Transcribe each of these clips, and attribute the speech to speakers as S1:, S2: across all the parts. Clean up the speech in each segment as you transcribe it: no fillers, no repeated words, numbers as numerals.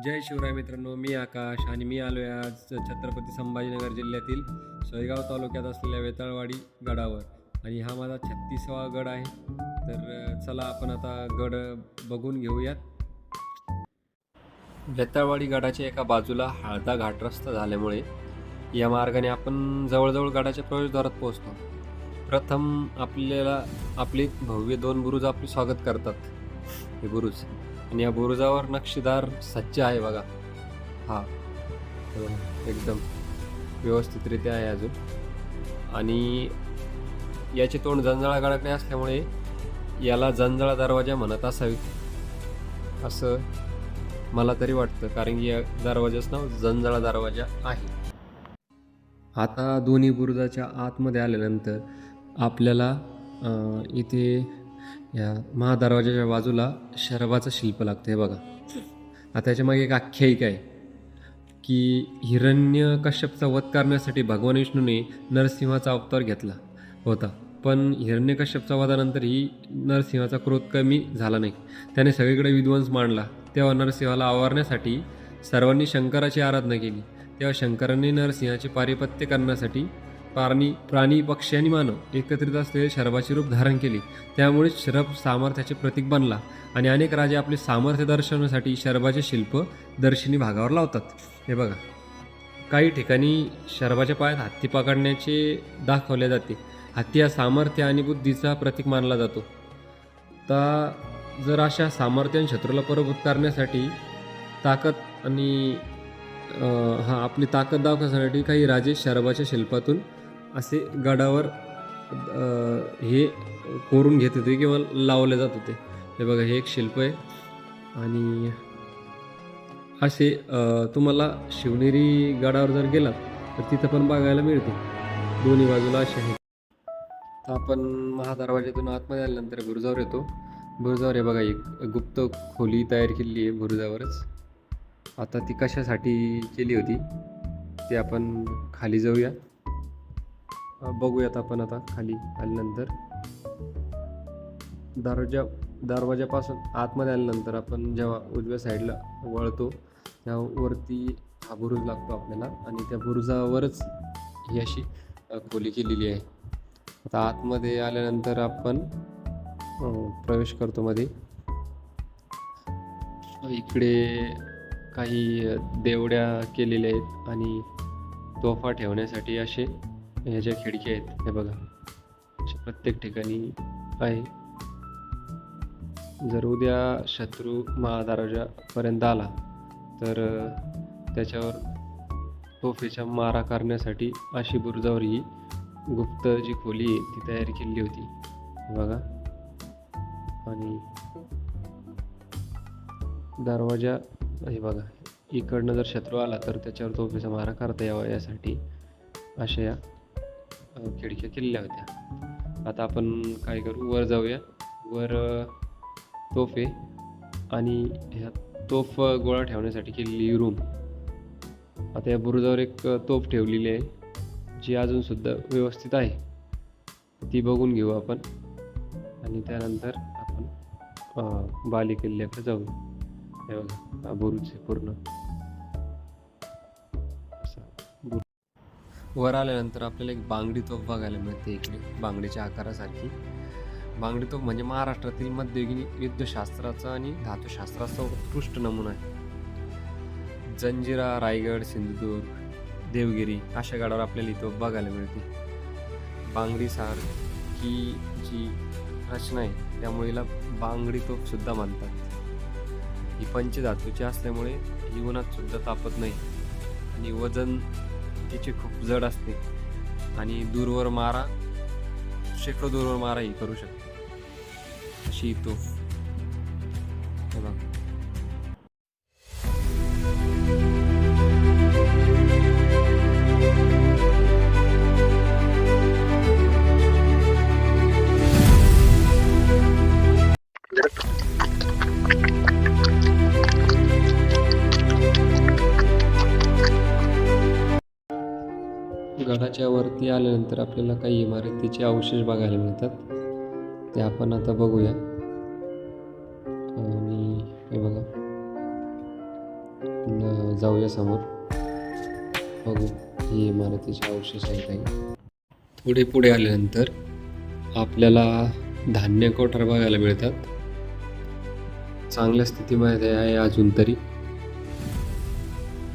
S1: जय शिवराय मित्रांनो, मी आकाश आणि मी आलो आहे आज छत्रपती संभाजीनगर जिल्ह्यातील सोयगाव तालुक्यात असलेल्या वेताळवाडी गडावर. आणि हा माझा 36वा गड आहे. तर चला आपण आता गड बघून घेऊयात. वेताळवाडी गडाच्या एका बाजूला हळदा घाट रस्ता झाल्यामुळे या मार्गाने आपण जवळजवळ गडाच्या प्रवेशद्वारात पोहोचतो. प्रथम आपल्याला आपले भव्य 2 बुरुज आपले स्वागत करतात. हे बुरुज आणि या बुरुजावर नक्षीदार सज्ज आहे बघा. हा एकदम व्यवस्थितरित्या आहे अजून. आणि याचे तोंड जंजाळा गडाकडे असल्यामुळे याला जंजाळा दरवाजा म्हणत असावीत असं मला तरी वाटतं, कारण की या दरवाजाचं नाव जंजाळा दरवाजा आहे. आता दोन्ही बुरुजाच्या आतमध्ये आल्यानंतर आपल्याला इथे या महादरवाजाच्या बाजूला शरभाचं शिल्प लागतं. हे बघा. आता त्याच्या मागे एक आख्यायिका आहे की हिरण्यकश्यपचा वध करण्यासाठी भगवान विष्णूने नरसिंहाचा अवतार घेतला होता, पण हिरण्यकश्यपचा वधानंतरही नरसिंहाचा क्रोध कमी झाला नाही. त्याने सगळीकडे विध्वंस मांडला. तेव्हा नरसिंहाला आवारण्यासाठी सर्वांनी शंकराची आराधना केली. तेव्हा शंकरांनी नरसिंहाचे पारिपत्य करण्यासाठी प्राणी पक्षी आणि मानव एकत्रित असलेले शरभाचे रूप धारण केले. त्यामुळे शरभ सामर्थ्याचे प्रतीक बनला आणि अनेक राजे आपले सामर्थ्य दर्शवण्यासाठी शरभाचे शिल्प दर्शनी भागावर लावतात. हे बघा. काही ठिकाणी शरभाच्या पायात हत्ती पकडण्याचे दाखवले जाते. हत्ती हा सामर्थ्य आणि बुद्धीचा प्रतीक मानला जातो. तर जर अशा सामर्थ्याने शत्रूला पराभूत करण्यासाठी ताकद आणि आपली ताकद दाखवण्यासाठी काही राजे शरभाच्या शिल्पातून असे गडावर हे कोरून घेत होते किंवा लावले जात होते. हे बघा, हे एक शिल्प आहे. आणि असे तुम्हाला शिवनेरी गडावर जर गेलात तर तिथं पण बघायला मिळते. दोन्ही बाजूला असे आहेत. तर आपण महादरवाज्यातून आतमध्ये आल्यानंतर बुरुजावर येतो. बुरुजावर हे बघा, एक गुप्त खोली तयार केलेली आहे बुरुजावरच. आता ती कशासाठी केली होती ते आपण खाली जाऊया, बघूयात. आपण आता खाली आल्यानंतर दरवाजापासून आतमध्ये आल्यानंतर आपण जेव्हा उजव्या साईडला वळतो तेव्हा वरती हा बुरुज लागतो आपल्याला, आणि त्या बुरुजावरच ही अशी खोली केलेली आहे. आता आतमध्ये आल्यानंतर आपण प्रवेश करतो मध्ये. इकडे काही देवड्या केलेल्या आहेत आणि तोफा ठेवण्यासाठी असे ह्याच्या खिडक्या आहेत. हे बघा, अशा प्रत्येक ठिकाणी आहे. जर उद्या शत्रू महादरवाजापर्यंत आला तर त्याच्यावर तोफेचा मारा करण्यासाठी अशी बुरुजावर ही गुप्त जी खोली आहे ती तयार केली होती. हे बघा. आणि दरवाजा हे बघा, इकडनं जर शत्रू आला तर त्याच्यावर तोफेचा मारा करता यावा यासाठी अशा या खिडक्या केलेल्या होत्या. आता आपण काय करू, वर जाऊया. वर तोफे आणि ह्या तोफ गोळा ठेवण्यासाठी केलेली रूम. आता या बुरुजावर एक तोफ ठेवलेली आहे जी अजूनसुद्धा व्यवस्थित आहे. ती बघून घेऊ आपण आणि त्यानंतर आपण बाली किल्ल्याकडे जाऊ. हे बघा, बुरुज पूर्ण वर आल्यानंतर आपल्याला एक बांगडी तोफ बघायला मिळते. इकडे बांगडीच्या आकारासारखी बांगडी तोफ म्हणजे महाराष्ट्रातील मध्ययुगीन युद्धशास्त्राचा आणि धातुशास्त्राचा उत्कृष्ट नमुना आहे. जंजिरा, रायगड, सिंधुदुर्ग, देवगिरी अशा गडावर आपल्याला ही तोफ बघायला मिळते. बांगडीसारखी जी रचना आहे त्यामुळे हिला बांगडी तोफ सुद्धा म्हणतात. ही पंचधातूची असल्यामुळे ही उन्हात सुद्धा तापत नाही आणि वजन तिचे खूप जड असते आणि दूरवर मारा, शेकडो दूरवर माराही करू शकते अशी तोफ. हे बघा. गडाच्या वरती आल्यानंतर आपल्याला काही इमारतीचे अवशेष बघायला मिळतात. ते आपण आता बघूया. आणि हे बघा, आपण जाऊया समोर, बघू ही इमारतीचे अवशेष आहे काही. थोडे पुढे आल्यानंतर आपल्याला धान्य कोठार बघायला मिळतात. चांगल्या स्थितीमध्ये आहे अजून तरी,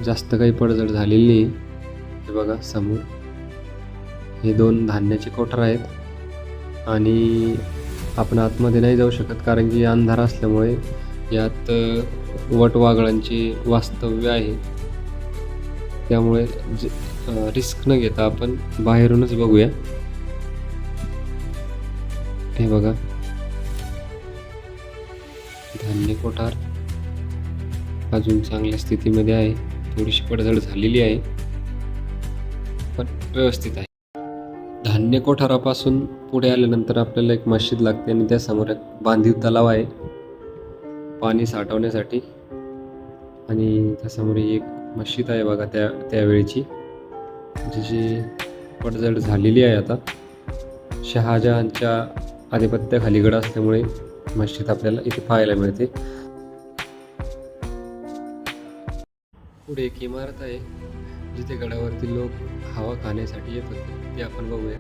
S1: जास्त काही पडझड झालेली नाही. हे बघा समोर हे 2 धान्याचे कोठार आहेत आणि आपण आतमध्ये नाही जाऊ शकत कारण की अंधार असल्यामुळे यात वटवाघळांचे वास्तव्य आहे. त्यामुळे रिस्क न घेता आपण बाहेरूनच बघूया. हे बघा धान्य कोठार अजून चांगल्या स्थितीमध्ये आहे. थोडीशी पडझड झालेली आहे पण व्यवस्थित आहे. धान्य कोठारापासून पुढे आल्यानंतर आपल्याला एक मशीद लागते आणि त्यासमोर एक बांधीव तलाव आहे पाणी साठवण्यासाठी. आणि त्यासमोर एक मशीद आहे बघा त्यावेळीची, जी पडझड झालेली आहे आता. शहाजहानच्या आधिपत्याखाली गड असल्यामुळे मशीद आपल्याला इथे पाहायला मिळते. पुढे एक इमारत आहे जिथे गडावरती लोक हवा खाण्यासाठी येत होते, ते आपण बघूया.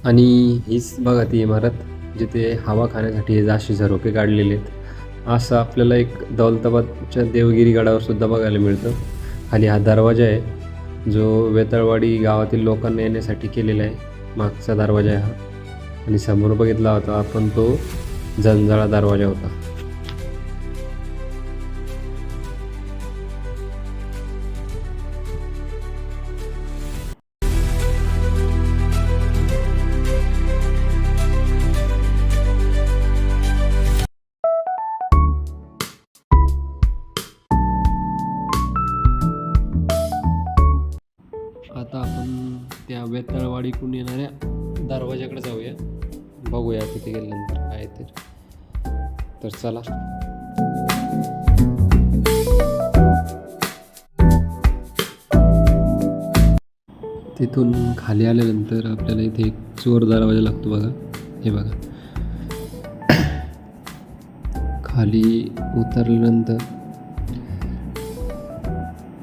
S1: आणि हीच बघा ती इमारत जिथे हवा खाण्यासाठी हे असे झरोके काढलेले आहेत. असं आपल्याला एक दौलताबादच्या देवगिरी गडावर सुद्धा बघायला मिळतं. खाली हा दरवाजा आहे जो वेताळवाडी गावातील लोकांना येण्यासाठी केलेला आहे. मागचा दरवाजा आहे हा. आणि समोर बघितला होता आपण तो जंजाळा दरवाजा होता. आता आपण त्या वेताळवाडीकडून येणाऱ्या दरवाजाकडे जाऊया, बघूया तिथे गेल्यानंतर काय तर चला. तिथून खाली आल्यानंतर आपल्याला इथे एक चोर दरवाजा लागतो बघा. हे बघा खाली उतरल्यानंतर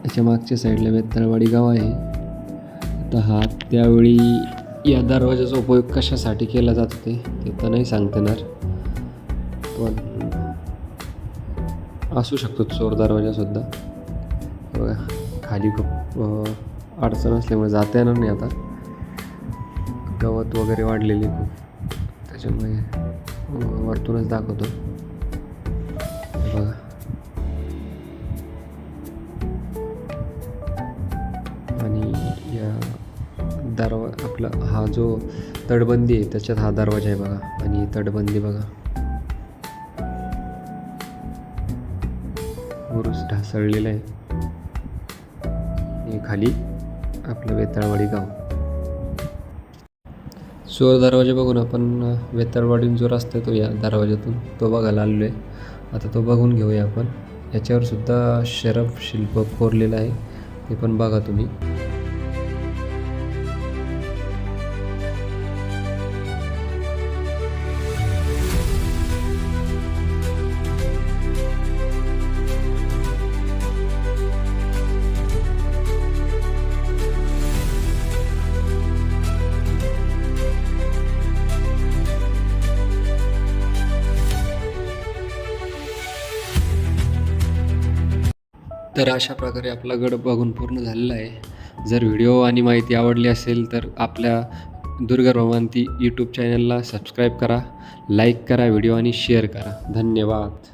S1: याच्या मागच्या साईडला वेताळवाडी गाव आहे. तर हा त्यावेळी या दरवाजाचा उपयोग कशासाठी केला जात होते ते तर नाही सांगता येणार, पण असू शकतो चोर दरवाजासुद्धा. बघा खाली खूप अडचण असल्यामुळे जाता येणार नाही आता. गवत वगैरे वाढलेले खूप, त्याच्यामुळे वरतूनच दाखवतो. बघा आणि या आपला हा जो तटबंदी आहे त्याच्यात हा दरवाजा आहे बघा. आणि तटबंदी बघा, उरूस ढासळलेला आहे. हे खाली आपलं वेताळवाडी गाव. चोर दरवाजा बघून आपण वेताळवाडीतून जो रस्ता आहे तो या दरवाज्यातून तो बघायला आलेलो आहे. आता तो बघून घेऊया आपण. याच्यावर सुद्धा शरफ शिल्प कोरलेलं आहे, ते पण बघा तुम्ही. तर अशा प्रकारे आपला गड बघून पूर्ण झालेला आहे. जर व्हिडिओ आणि माहिती आवडली असेल तर आपल्या दुर्गा रोमांती यूट्यूब चॅनलला सबस्क्राईब करा, लाईक करा व्हिडिओ आणि शेअर करा. धन्यवाद.